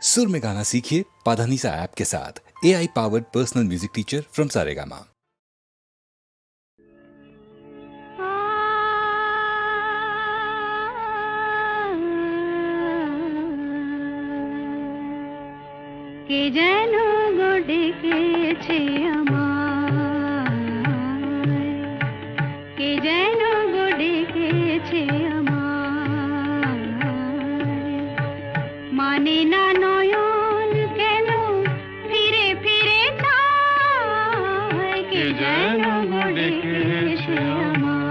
सुर में गाना सीखिए पाधानीसा ऐप के साथ। AI powered personal music teacher from Saregama. কে যেন গো ডেকেছে আমায়, কে যেন গো ডেকেছে আমায়, মানে না নয়ন কেন ফিরে ফিরে চায়, কে যেন গো ডেকেছে আমায়।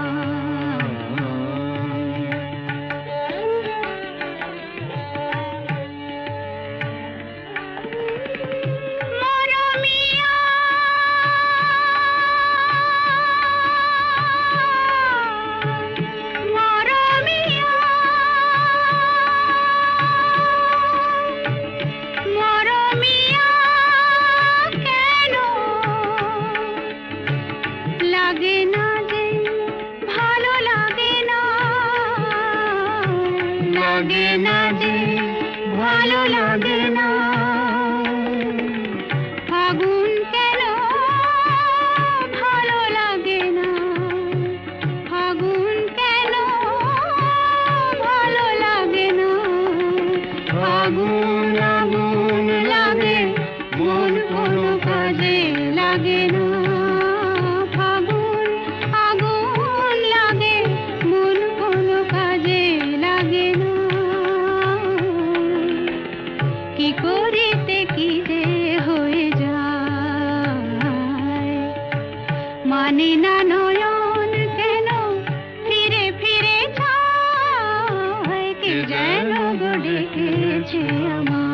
ভালো লাগে না ফাগুন কেন ভালো লাগে না, ফাগুন কেন ভালো লাগে না, ফাগুন আগুন লাগে মন কোনো কাজে লাগে না, ফাগুন আগুন লাগে মন কোনো কাজে লাগে না, কি করিতে কি যে হয়ে যায়, মানে না নয়ন কেন ফিরে ফিরে চায়, কে যেন গো ডেকেছে আমায়।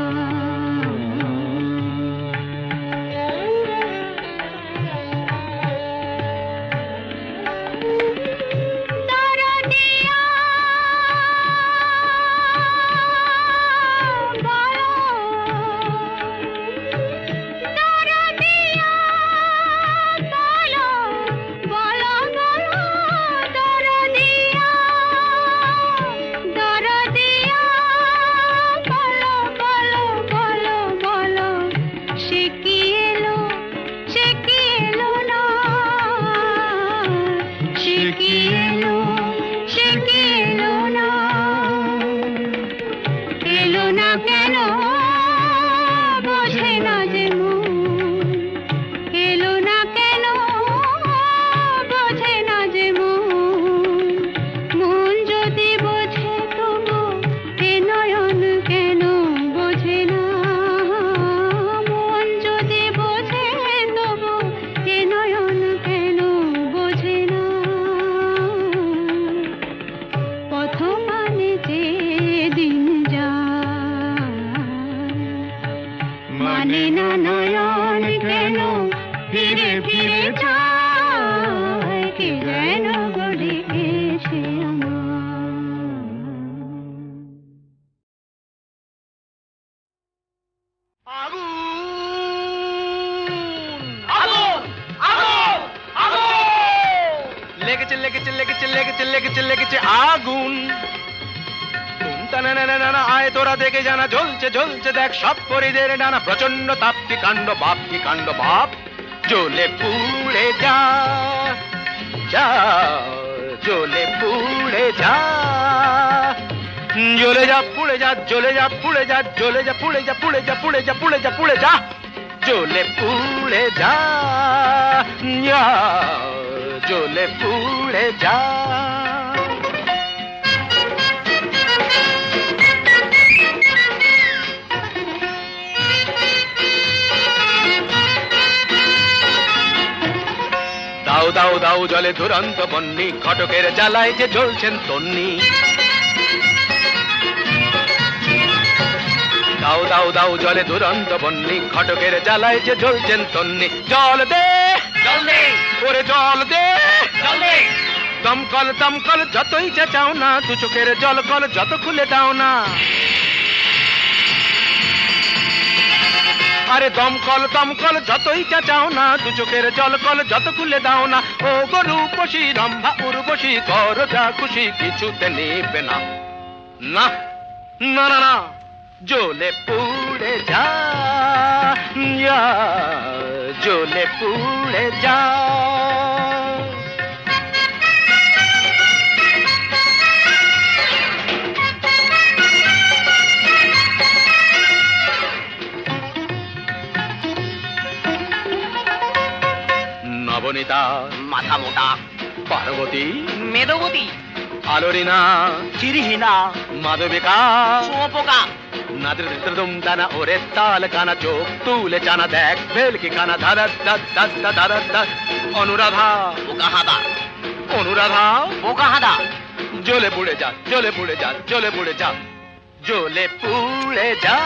মানে না নয়ন কেন ফিরে ফিরে চায়, কে যেন গো ডেকেছে লেগেছে লেগেছে লেগেছে লেগেছে লেগেছে লেগেছে আগুন। আয় তোরা দেখে জানা জ্বলছে জ্বলছে দেখ সব পরিদের ডানা, প্রচন্ড তাপ কি কাণ্ড বাপ কি কাণ্ড বাপ, জ্বলে পুড়ে যা যা জ্বলে পুড়ে যা, জ্বলে যা পুড়ে যা জ্বলে যা পুড়ে যা জ্বলে যা পুড়ে যা পুড়ে যা পুড়ে যা পুড়ে যা পুড়ে যা জ্বলে পুড়ে যা জ্বলে পুড়ে যা। দাও দাও দাও জলে দুরন্ত বন্যি, ঘটকের জ্বালায় যে জ্বলছেন তন্নি, দাও দাও দাও জলে দুরন্ত বন্যি, ঘটকের জ্বালায় যে জ্বলছেন তন্নি, জল দে জল দে ওরে জল দে জল দে, দমকল দমকল যতই চেঁচাও না, দু চোখের জল কল যত খুলে দাও না, আরে দমকল দমকল যতই চেঁচাও না, দু চোখের জল কল যত খুলে দাও না, ও গরু পশি রম্ভা উর্বশী কর যা খুশি কিছুতে নেবে না, না না না না জ্বলে পুড়ে যা, যা, জ্বলে পুড়ে যা। নবনীতা মাথা মোটা, পার্বতী মেদবতী, আলোরিনা চিরিহীনা, মাধবিকা শুঁয়োপোকা, নাদৃদম দানা ওরে তাল কানা চোখ তুলে জানা দেখ ভেলকি কানা ধারা ধারা অনুরাধা বোকা হাদা, অনুরাধা বোকা হাদা, জ্বলে পুড়ে যা, জ্বলে পুড়ে যা, জ্বলে পুড়ে যা, জ্বলে পুড়ে যা,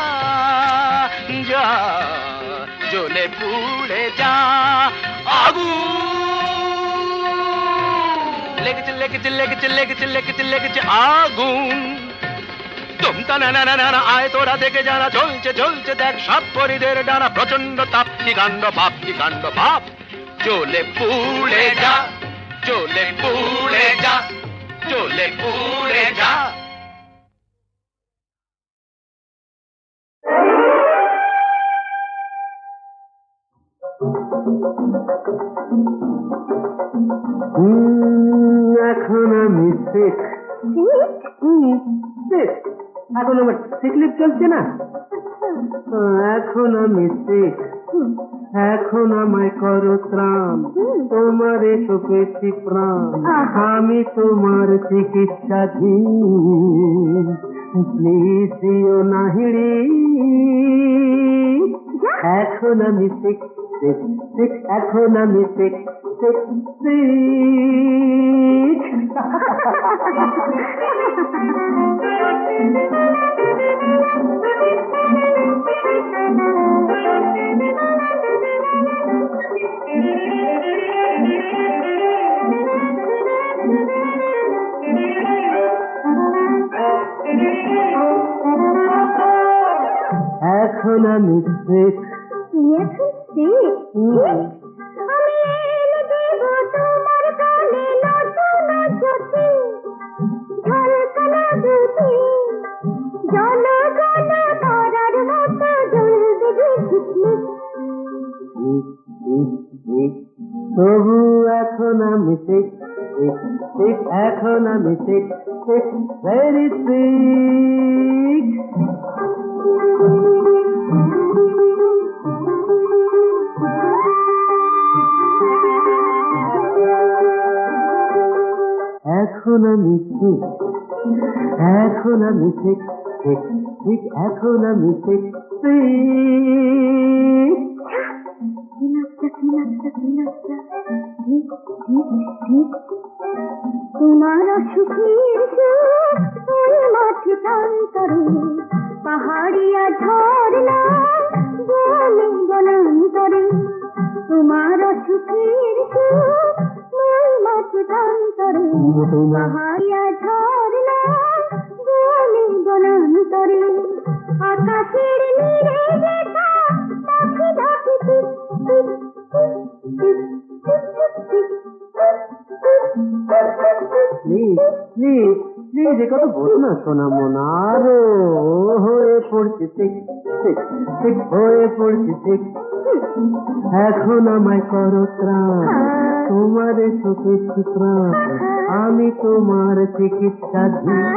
যা, জ্বলে পুড়ে যা। আগুন লেগেছে লেগেছে লেগেছে লেগেছে লেগেছে লেগেছে আগুন। তোমটা না না না না আয় তোরা দেখে যারা জ্বলছে জ্বলছে দেখ সব পরিদের ডানা প্রচন্ড তাপ কি কাণ্ড ভাব কি কাণ্ড ভাব। জ্বলে পুড়ে যা, জ্বলে পুড়ে যা, জ্বলে পুড়ে যা। এখন আমি শেখ, এখন আমার সিকলিপ চলছে না, এখন আমি শেখ, এখন আমায় করো ত্রাণ, তোমার এসো পেয়েছি প্রাণ, আমি তোমার চিকিৎসাধীন, প্লিজ দিও না হিড়ি, এখন আমি শেখ, এখন আমি শেখ, এখন আমি শেখ, আমি এনে দেব তোমার কানে নতুন জ্যোতি, ঝলকানো দুটি জল জল তারার মতো জ্বলবে ঝিকমিক। তবু এখন আমি শেখ, এখন আমি শেখ, ভেরি সিক। এখন আমি ঠিক, এখন আমি ঠিক, ঠিক ঠিক এখন আমি ঠিক, তোমার সুখীর মাঠে প্রান্তরে পাহাড়িয়া ঝরনা বনে বনান্তরে, তোমার সুখীর মাঠে প্রান্তরে পাহাড়িয়া ঝরনা বনে বনান্তরে, আকাশের নীরে দেখা পাখি ডাকে টিপ টিপ টিপ টিপ টিপ টিপ। প্লিজ প্লিজ প্লিজ এ কথা বলো না সোনা মনা, আরো হয়ে পড়ছে ঠিক, ঠিক ঠিক হয়ে পড়ছে ঠিক, এখন আমায় করো ত্রাণ, তোমার সুখেছি প্রাণ, আমি তোমার চিকিৎসাধীন,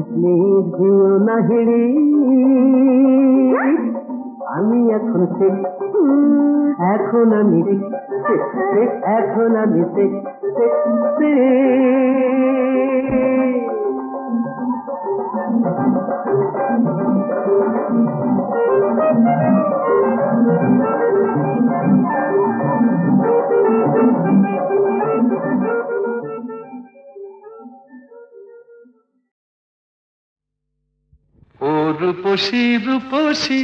প্লিজ দিও না হিড়ি, আমি এখন ঠিক, এখন আমি ঠিক, ঠিক এখন আমি ঠিক, ঠিক ও রূপসী রূপসী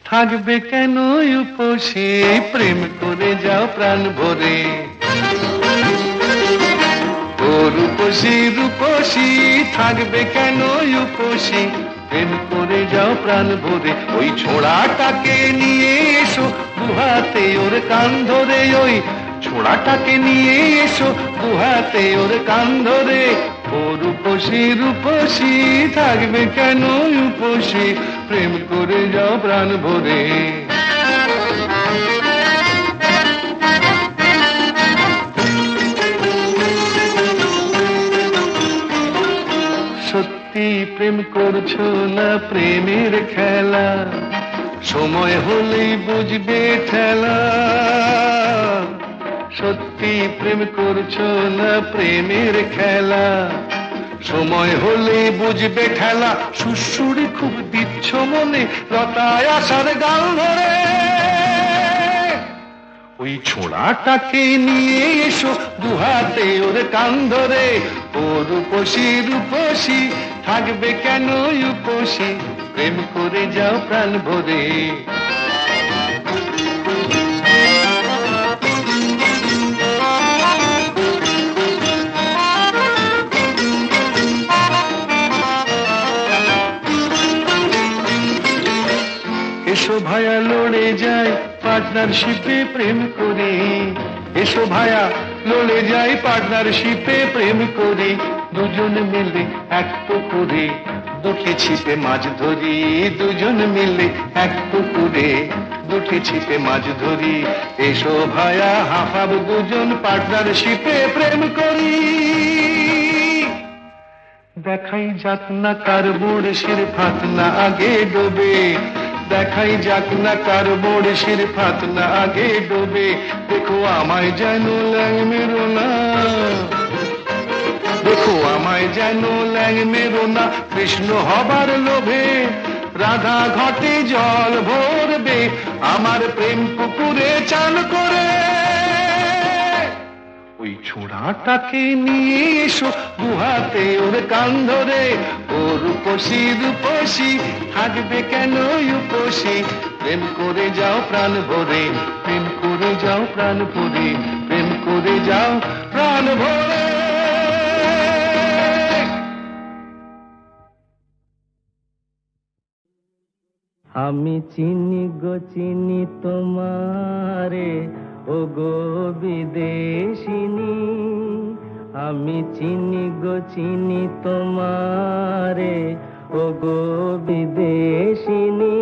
থাকবে কেন উপসী, প্রেম করে যাও প্রাণ ভরে। ও রূপসী রূপসী থাকবে কেন উপসী, প্রেম করে যাও প্রাণ ভরে। ওই ছোড়াটাকে নিয়ে এসো দুহাতে ওর কান ধরে, ওই ছোড়াটাকে নিয়ে এসো দুহাতে ওর কান ধরে, ও রূপসী রূপসী থাকবে কেন উপসী প্রেম করে যাও প্রাণ ভরে সত্যি প্রেম করছো না প্রেমের খেলা সময় হলেই বুঝবে ঠেলা সত্যি প্রেম করছো না প্রেমের খেলা সময় হলেই বুঝবে ঠেলা সুরসুরি খুব দিচ্ছ মনে লতায় আসার গাল ধরে ওই ছোড়াটাকে নিয়ে এসো দুহাতে ওর কান ধরে ও রূপসী রূপসী থাকবে কেন উপসী প্রেম করে যাও প্রাণ ভরে এসো ভায়া লড়ে যায় পার্টনারশিপে প্রেম করে এসো ভায়া লড়ে যায় পার্টনারশিপে প্রেম করে দুজন মিলে এক পুকুরে দুটি ছিপে মাছ ধরি দুজন মিলে এক পুকুরে দুটি ছিপে মাছ ধরি এসো ভায়া হাফাব দুজন পার্টনারশিপে প্রেম করি দেখাই যাক না কার বড়শির ফাত না আগে ডোবে দেখাই যাক না কার বড়শির ফাত না আগে ডোবে দেখো আমায় যেন ল্যাং মেরো না দেখো আমায় যেন ল্যাং মেরো না কৃষ্ণ হবার লোভে রাধা ঘটে জল ভরবে আমার প্রেম পুকুরে চান করে ওই ছোড়াটাকে নিয়ে এসো দুহাতে ওর কান ধরে ও রূপসী রূপসী থাকবে কেন উপসী প্রেম করে যাও প্রাণ ভরে প্রেম করে যাও প্রাণ ভরে প্রেম করে যাও প্রাণ ভরে আমি চিনি গো চিনি তোমারে ও গো বিদেশিনী আমি চিনি গো চিনি তোমারে ও গো বিদেশিনী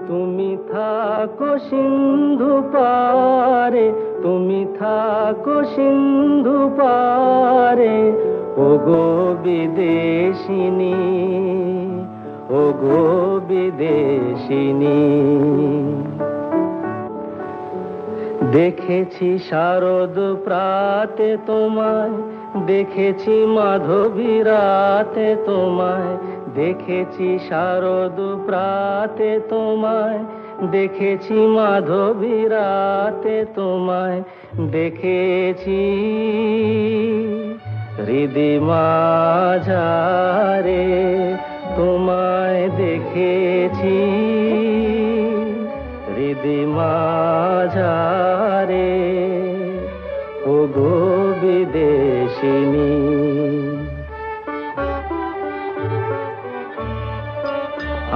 তুমি থাকো সিন্ধু পারে তুমি থাকো সিন্ধু পারে ও গো বিদেশিনী ও গো বিদেশিনী দেখেছি শারদ প্রাতে তোমায় দেখেছি মাধবী রাতে তোমায় দেখেছি শারদ প্রাতে তোমায় দেখেছি মাধবী রাতে তোমায় দেখেছি হৃদি মাঝারে তোমায় দেখেছি হৃদি মাঝারে ও গো বিদেশিনী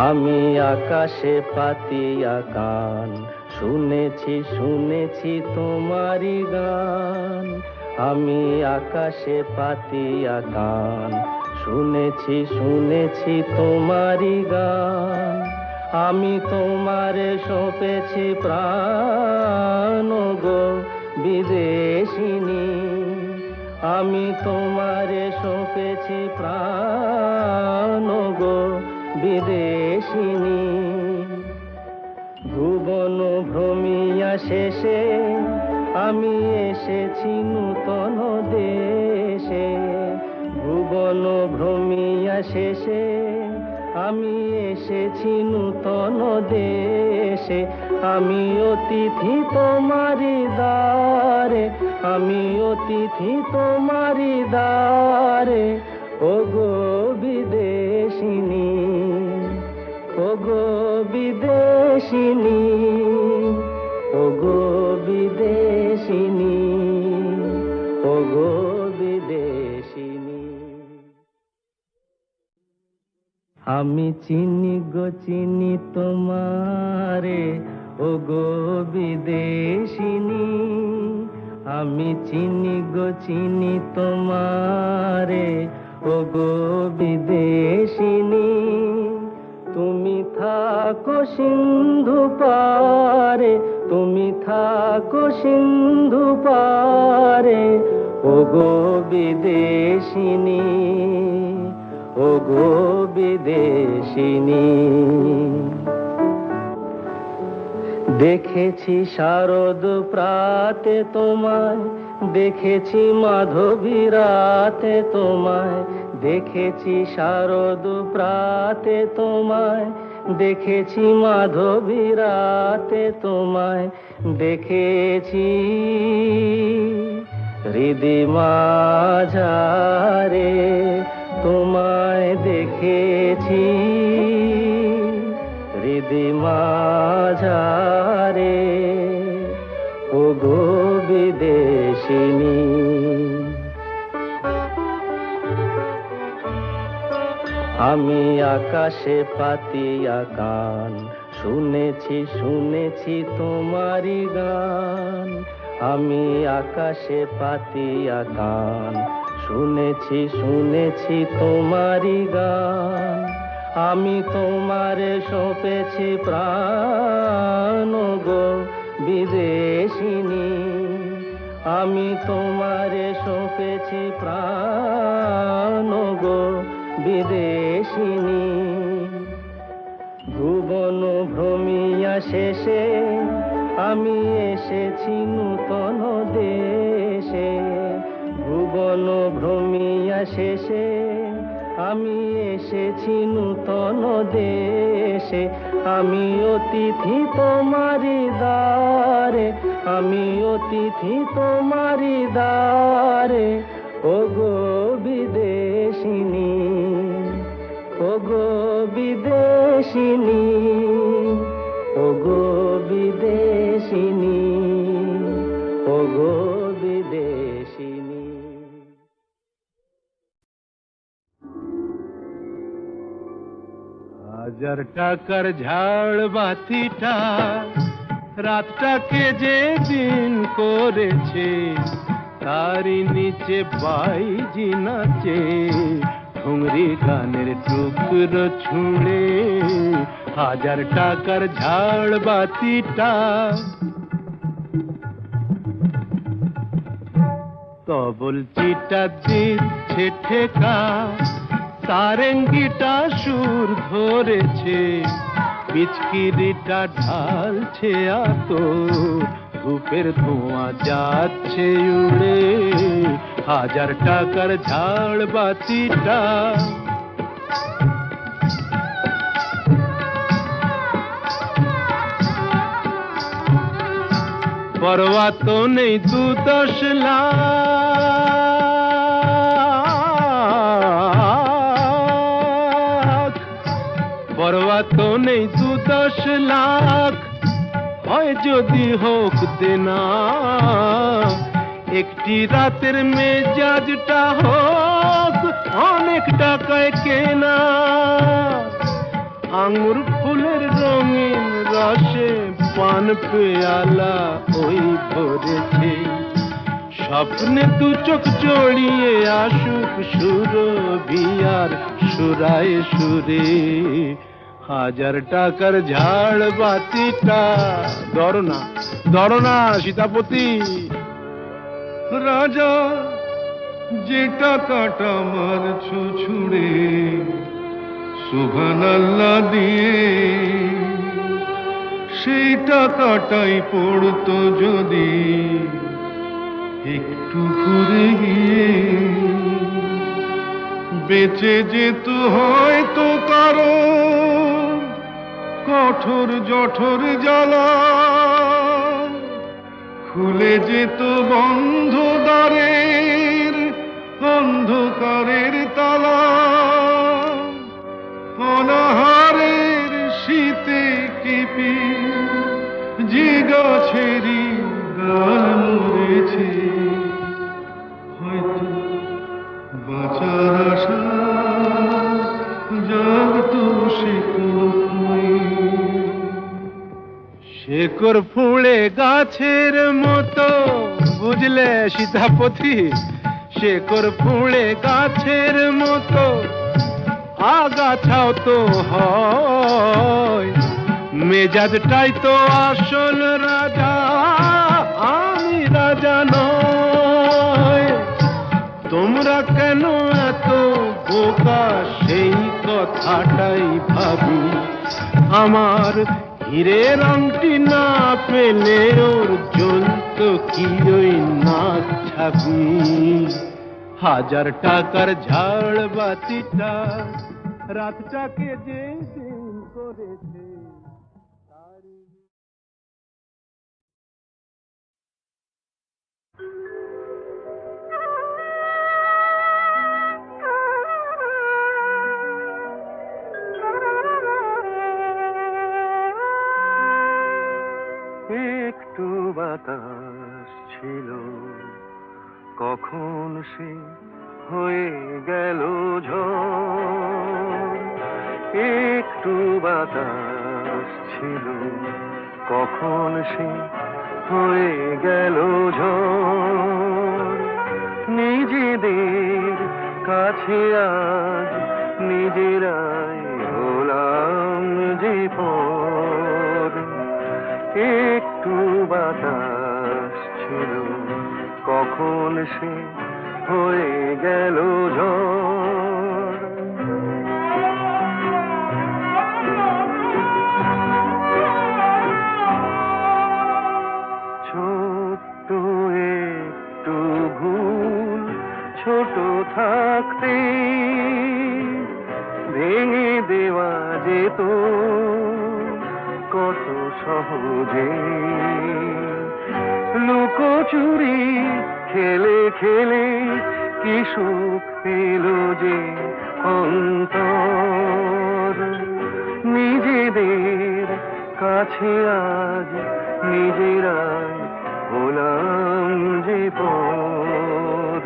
আমি আকাশে পাতিয়া কান শুনেছি শুনেছি তোমারি গান আমি আকাশে পাতিয়া কান শুনেছি শুনেছি তোমারি গান আমি তোমারে সঁপেছি প্রাণ গো বিদেশিনী আমি তোমারে সঁপেছি প্রাণ গো বিদেশিনী ভুবন ভ্রমিয়া শেষে আমি এসেছি নূতন দেশে ভুবন ভ্রমিয়া শেষে আমি এসেছি নূতন দেশে আমি অতিথি তোমারি দ্বারে আমি অতিথি তোমারি দ্বারে ও গো বিদেশিনী ও গো বিদেশিনী ও গো বিদেশিনী ও গো বিদেশিনী আমি চিনি গো চিনি তোমারে ও গো বিদেশিনী আমি চিনি গো চিনি তোমারে, ও গো বিদেশিনী। তুমি থাকো সিন্ধু পারে, তুমি থাকো সিন্ধু পারে, ও গো বিদেশিনী, ও গো বিদেশিনী। দেখেছি শারদ প্রাতে তোমায়, দেখেছি মাধবী রাতে তোমায়, দেখেছি শারদ প্রাতে তোমায়, দেখেছি মাধবী রাতে তোমায়, দেখেছি হৃদি মাঝারে তোমায়, দেখেছি হৃদি মাঝারে, ও গো বিদেশিনী। আমি আকাশে পাতিয়া গান, শুনেছি শুনেছি তোমারি গান। আমি আকাশে পাতিয়া গান, শুনেছি শুনেছি তোমারি গান। আমি তোমারে সঁপেছি প্রাণ, গো বিদেশিনী। আমি তোমারে সঁপেছি প্রাণ, গো বিদেশিনী। ভুবন ভ্রমিয়া শেষে আমি এসেছি নূতন দেশে। ভুবন ভ্রমিয়া শেষে আমি এসেছি নূতন দেশে। আমি অতিথি তোমারি দ্বারে, আমি অতিথি তোমারি দ্বারে, ও গো বিদেশিনী, ও গো বিদেশিনী, ও গো বিদেশিনী, ও গো বিদেশিনী। হাজার টাকার ঝাড় বাতিটা রাতটাকে যে দিন করেছে, তারই নিচে বাইজি নাচে ঠুংরি গানের টুকরো ছুঁড়ে। হাজার টাকার ঝাড় বাতিটা তবল চিটা দিচ্ছে ঠেকা, সারেঙ্গিটা সুর ধরেছে, পিচকিরিটা ঢালছে আতর, ধূপের ধোঁয়া যাচ্ছে উড়ে। হাজার টাকার ঝাড় বাতিটা পরোয়া তো নেই 2-10 লাখ, পরোয়া তো নেই 2-10 লাখ, হয় যদি হোক দেনা। একটি রাতের মেজাজটা হোক অনেক টাকায় কেনা। আঙুর ফুলের রঙিন রসে পান পেয়ালা ওই ভরেছে, স্বপ্নে 2 চোখ জড়িয়ে আসুক সুরভিয়ার সুরায় সুরে। হাজার টাকার ঝাড় বাতিটা ধরো না সীতাপতি। রাজা যে টাকাটা মারছো ছুড়ে সুবহানাল্লাহ দিয়ে, সেই টাকাটাই পড়তো যদি একটু ঘুরে গিয়ে, বেঁচে যেত হয়তো কারো কঠোর জঠোর জ্বালা, খুলে যেত বন্ধ দ্বারের অন্ধকারের তালা। অনাহারের শীতে কেঁপে যে গাছেরই ডাল মরেছে, হয়তো বাঁচার আশা জাগতো শেকড় ফুঁড়ে গাছের মতো বুঝলে সীতাপতি, শেকড় ফুঁড়ে গাছের মতো আগাছাও তো হয়, মেজাজটাই তো আসল রাজা, আমি রাজা নয়। তোমরা কেন এত বোকা সেই কথাটাই ভাবি, আমার হীরের আংটি না পেলে ওর জ্বলতো কি ওই নাক ছাবি। 1000 টাকার ঝাড় বাতিটা রাতটাকে যে দিন করেছে তারই। একটু বাতাস ছিল, কখন সে হয়ে গেল ঝড়। একটু বাতাস ছিল, কখন সে হয়ে গেল ঝড়। নিজেদের কাছে আজ নিজেরাই হলাম যে পর। একটু বাতাস ছিল, কখন সে হয়ে গেল ঝড়। ছোট্ট একটু ভুল ছোট থাকতে ভেঙে দেওয়া যেত কত সহজে। লুকোচুরি খেলে খেলে কি সুখ পেল যে অন্তর। নিজেদের কাছে আজ নিজেরাই হলাম যে পর।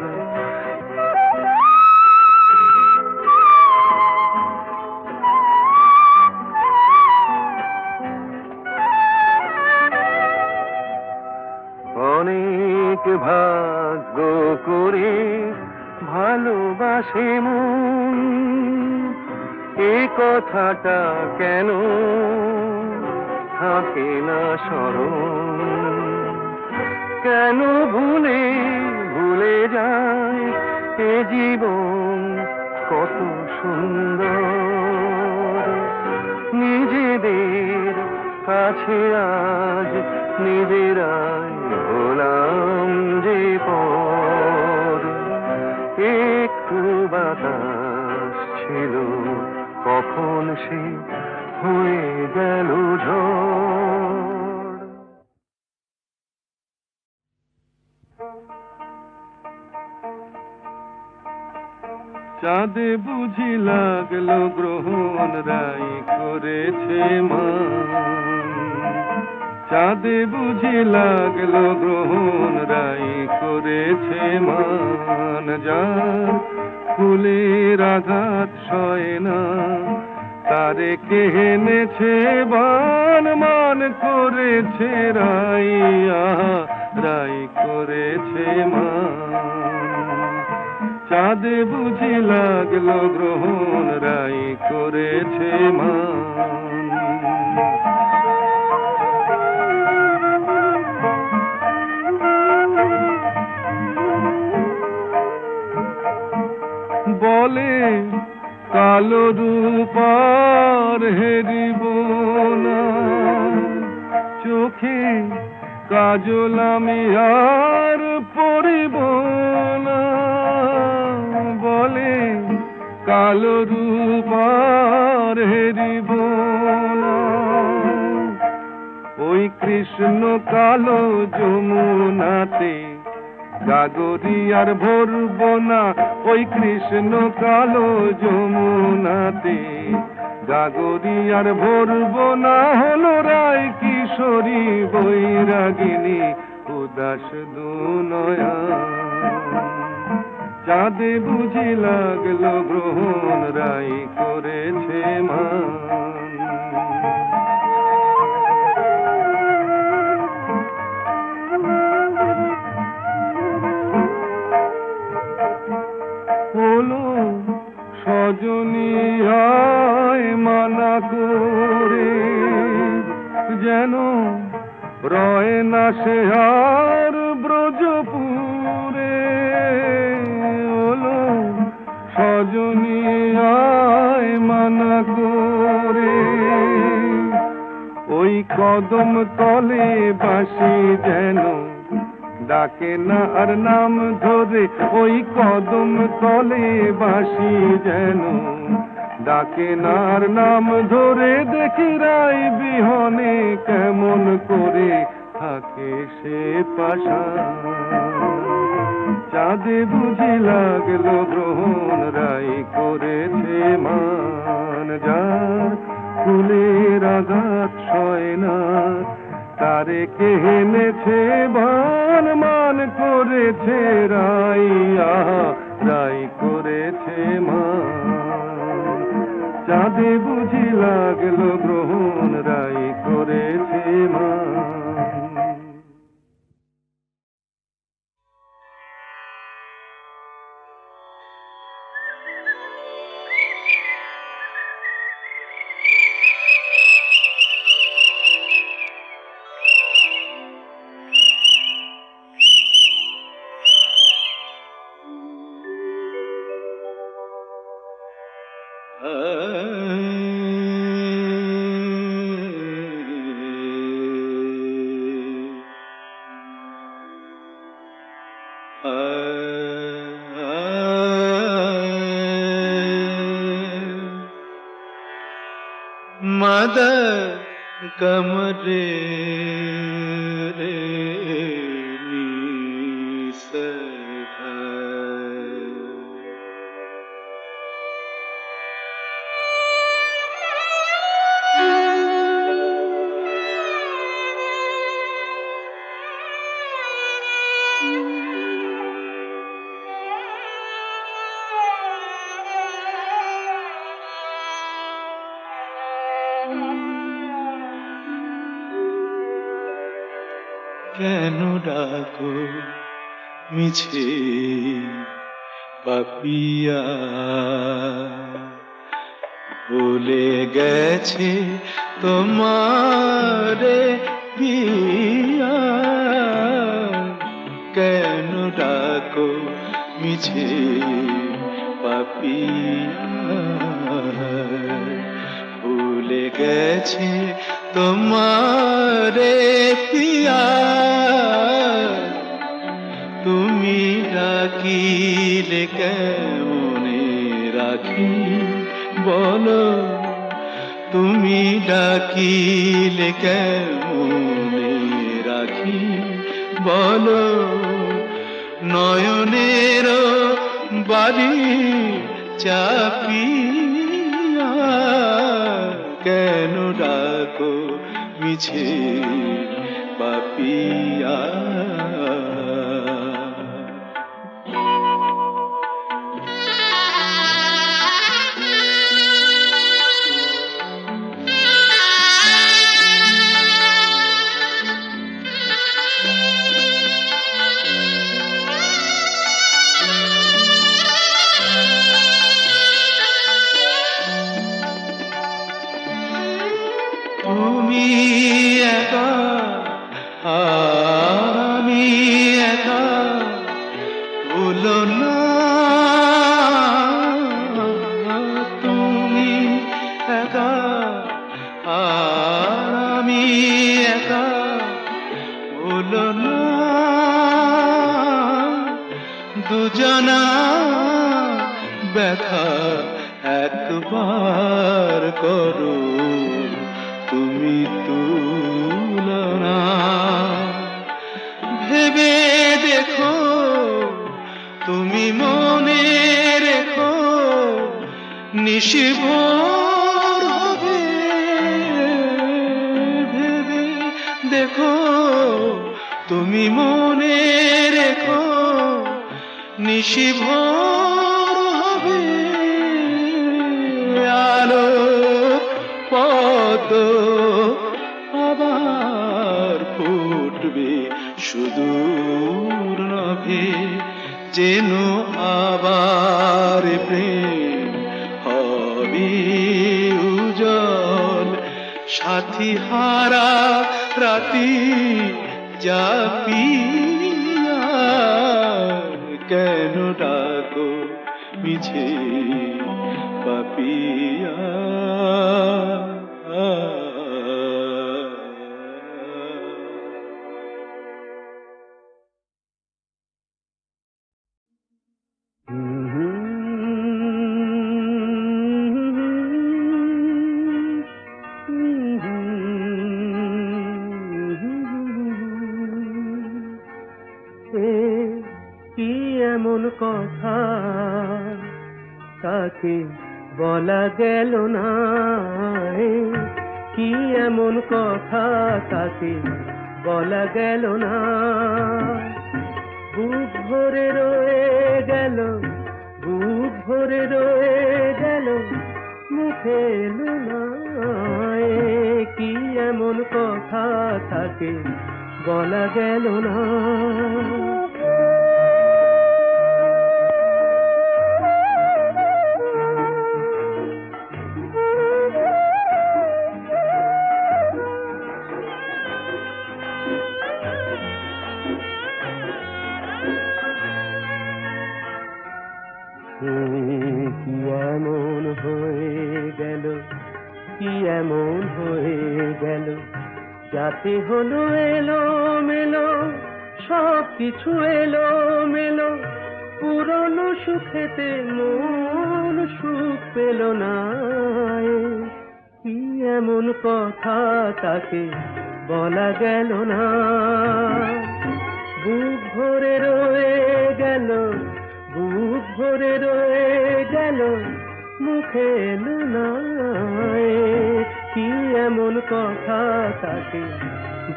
অনেক ভাগ্য করে ভালোবাসে মন, এ কথাটা কেন থাকে না স্মরণ। কেন ভুলে ভুলে যায় এ জীবন কত সুন্দর। নিজেদের কাছে আজ নিজেরাই হলাম যে পর। একটু বাতাস ছিল, কখন সে হয়ে গেল ঝড়। চাঁদে বুঝি লাগলো গ্রহণ রাই করেছে মান। চাঁদে বুঝি লাগলো গ্রহণ রাই করেছে মান। যার ফুলের আঘাত সয় না তারে কে এনেছে বান। মান করেছে রাই, আহা রাই করেছে মান। চাঁদে বুঝি লাগলো গ্রহণ রাই করেছে মান। বলে কালো রূপার হেরিব না, চোখে কাজল আমি আর পরিব না। বলে কালো রূপার হেরিব না, ওই কৃষ্ণ কালো যমুনাতে গাগরি আর ভরব না। ওই কৃষ্ণ কালো যমুনাতে গাগরি আর ভরব না। হলো রায় কিশোরী বৈরাগিনী উদাস দুনয়ন। চাঁদে বুঝি লাগলো গ্রহণ রাই করেছে মান। যেন রয় না সে আর ব্রজপুরে। ওলো সজনী আয় মানা করে, ওই কদম তলে বাঁশি যেন ডাকে না আর নাম ধরে। ওই কদম তলে বাঁশি যেন ডাকে না আর নাম ধরে। দেখি রাই বিহনে কেমন করে থাকে সে পাশা। চাঁদে বুঝি লাগলো গ্রহণ, রাই করেছে মান। যার ফুলের আঘাত সয় না, তারে কে হেনেছে বান। মান করেছে রাই, আহা রাই করেছে মান। চাঁদে বুঝি লাগলো গ্রহণ, রাই করেছে মান। मद कमरे रे কেন ডাকো মিছে পাপিয়া, ভুলে গেছে তোমারে বিয়া। কেন ডাকো মিছে পাপিয়া, ভুলে গেছে তোমারে পিয়া। তুমি ডাকিলে কেমনে রাখি বলো, তুমি ডাকিলে কেমনে রাখি বলো। নয়নের বাড়ি চাপিয়া, কেন ডাকো মিছে পাপিয়া। তুমি একা আমি একা, ভুলো না। তুমি একা আমি একা, ভুলো না। দুজনা ব্যথা একবার করো তুমি তুলনা। ভেবে দেখো তুমি মনে রেখো, নিশিভোর হবে। ভেবে দেখো তুমি মনে রেখো, নিশিভোর হবে। আলো পদ আবার ফুটবে সুদূর নভে, যেন আবার প্রেম হবে উজ্জ্বল। সাথী হারা রাতি জাপিয়া কেন ডাকো মিছে পাপিয়া কি এমন কথা তাকে বলা গেল না, কি এমন কথা তাকে বলা গেল না, বুক ভরে রয়ে গেল, বুক ভরে রয়ে গেল, মুখে এলো না, কি এমন কথা তাকে বলা গেল না। কি এমন হয়ে গেল, কি এমন হয়ে গেল, যাতে হলো এলো মেলো, সব কিছু এলো মেলো, পুরনো সুখেতে মন সুখ পেল না, কি এমন কথা তাকে বলা গেল না, বুক ভরে রয়ে গেল, বুক ভরে রয়ে গেল, মুখে এলো না, কি এমন কথা তাকে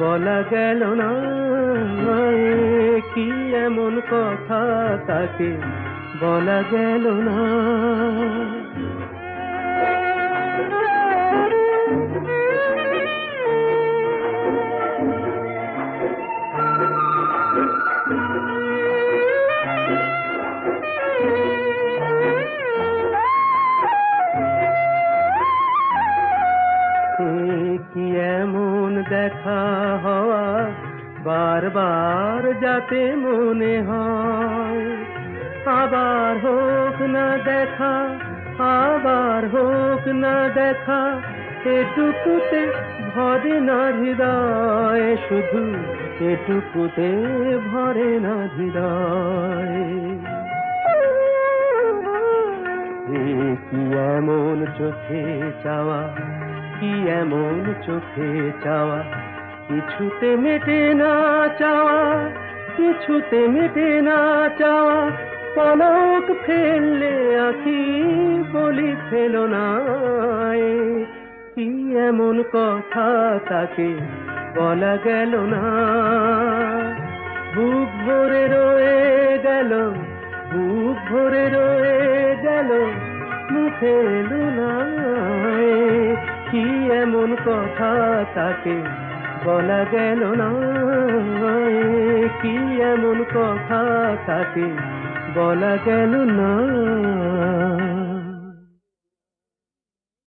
বলা গেল না, কি এমন কথা তাকে বলা গেল না। কি এমন দেখা হওয়া বারবার যাতে মনে হয়, আবার হোক না দেখা, আবার হোক না দেখা, এটুকুতে ভরে না হৃদয়, শুধু এটুকুতে ভরে না হৃদয়। কি এমন চোখে চাওয়া, কি এমন চোখে চাওয়া, কিছুতে মেটে না চাওয়া, কিছুতে মেটে না চাওয়া, পলক ফেললে আঁখি বলি ফেল না, কি এমন কথা তাকে বলা গেল না, বুক ভরে রয়ে গেল, বুক ভরে রয়ে গেল, মুখে এলো না, কি এমন কথা তাকে বলা গেল না, কি এমন কথা তাকে বলা গেল না।